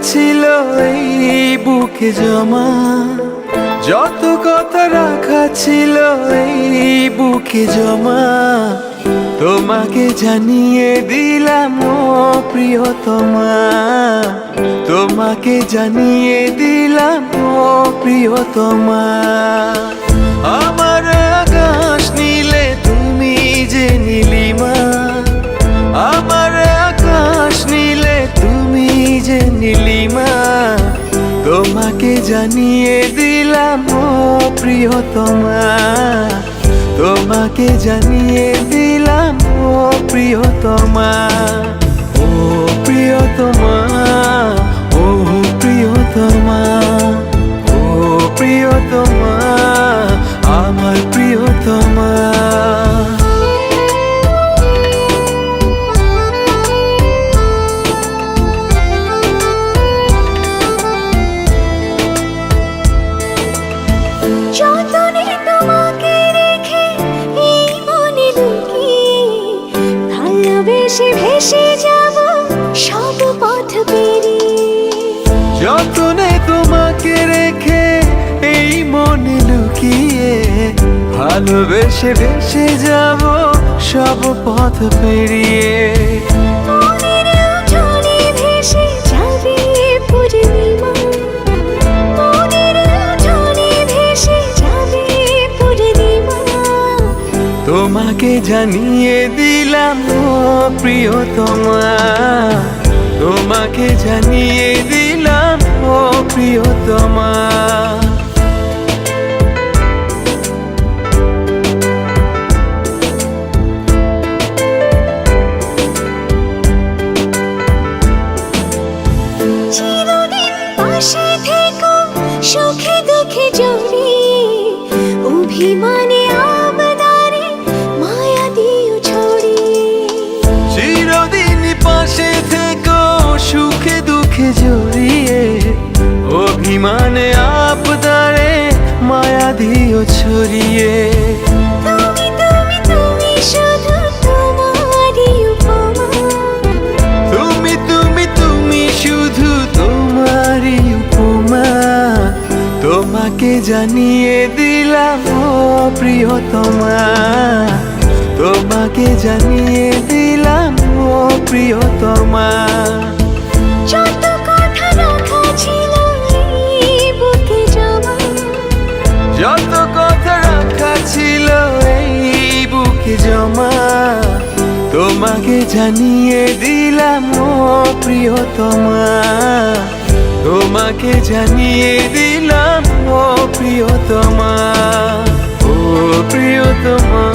ছিল এই বুকে জমা, যত কথা রাখা ছিল এই বুকে জমা, তোমাকে জানিয়ে দিলাম ও প্রিয়তমা, তোমাকে জানিয়ে দিলাম ও প্রিয়তমা। আমার আকাশ নীলে তুমি যে নীলিমা, আমার আকাশ নীলে তুমি যে নীলিমা, তোমাকে জানিয়ে দিলাম ও প্রিয়তমা, তোমাকে জানিয়ে দিলাম ও প্রিয়তমা। ও প্রিয়তমা, ও প্রিয়তমা, ও প্রিয়তমা, আমার প্রিয়তমা। যতনে তোমাকে রেখে এই মনে লুকিয়ে, ভালোবেসে ভেসে যাব সব পথ পেরিয়ে। যতনে তোমাকে রেখে এই মনে লুকিয়ে, ভালোবেসে ভেসে যাব সব পথ পেরিয়ে। মনের উঠোনে ভেসে যাবে পূর্ণিমা, মনের উঠোনে ভেসে যাবে পূর্ণিমা, তোমাকে জানিয়ে দিলাম ও প্রিয়তমা, তোমাকে জানিয়ে দিলাম ও প্রিয়তমা। চিরদিন পাশে থেকো সুখে দুঃখে জড়িয়ে, অভিমানে আবদারে মায়া দিও ছড়িয়ে। চিরদিন পাশে থেকো সুখে দুঃখে জড়িয়ে, অভিমানে আবদারে মায়া দিও ছড়িয়ে। তুমি তুমি তুমি শুধু তোমারই উপমা, তুমি তুমি তুমি শুধু তোমারই উপমা, তোমাকে জানিয়ে দিলাম ও প্রিয়তমা, তোমাকে জানিয়ে দিলাম ও প্রিয়তমা। যত কথা রাখা ছিল এই বুকে জমা, যত কথা রাখা ছিল এই বুকে জমা, তোমাকে জানিয়ে দিলাম ও প্রিয়তমা, তোমাকে জানিয়ে দিলাম ও প্রিয়তমা, ও প্রিয়তমা।